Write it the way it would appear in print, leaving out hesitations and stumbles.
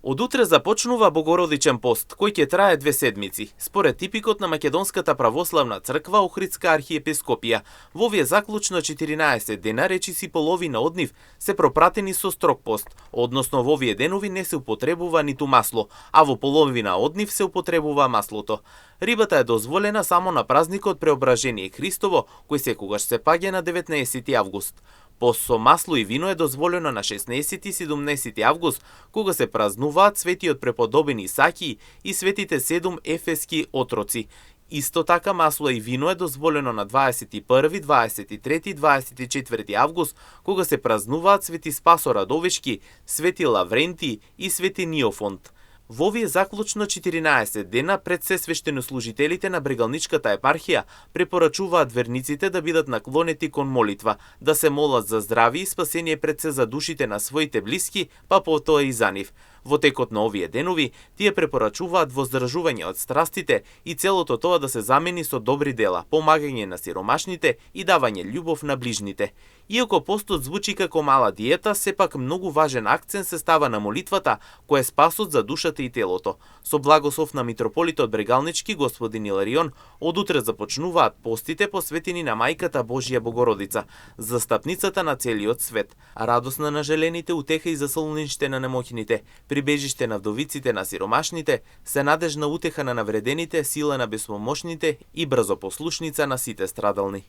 Од утре започнува Богородичен пост, кој ќе трае 2 седмици. Според типикот на Македонската православна црква Охридска архиепископија, во овие заклучно 14 дена, речиси половина од нив се пропратени со строг пост, односно во овие денови не се употребува ниту масло, а во половина од нив се употребува маслото. Рибата е дозволена само на празникот Преображение Христово, кој секогаш се паѓа на 19 август. Пост со масло и вино е дозволено на 16 и 17 август, кога се празнуваат светиот преподобен Исаки и светите 7 ефески отроци. Исто така масло и вино е дозволено на 21, 23 и 24 август, кога се празнуваат свети Спасо Радовешки, свети Лавренти и свети Ниофонт. Во овие заклучно 14 дена пред се свештенослужителите на Брегалничката епархија препорачуваат верниците да бидат наклонети кон молитва, да се молат за здравје и спасение пред се за душите на своите блиски, па потоа и за нив. Во текот на овие денови, тие препорачуваат воздржување од страстите и целото тоа да се замени со добри дела, помагање на сиромашните и давање љубов на ближните. Иако постот звучи како мала диета, сепак многу важен акцент се става на молитвата, која е спасот за душата и телото. Со благослов на митрополитот Брегалнички господин Иларион, од утре започнуваат постите посветени на Мајката Божја Богородица, застапницата на целиот свет, радосна на желените, утеха и засолниште на немоќните, прибежиште на вдовиците на сиромашните, се надежна утеха на навредените, сила на безпомошните и брзопослушница на сите страдални.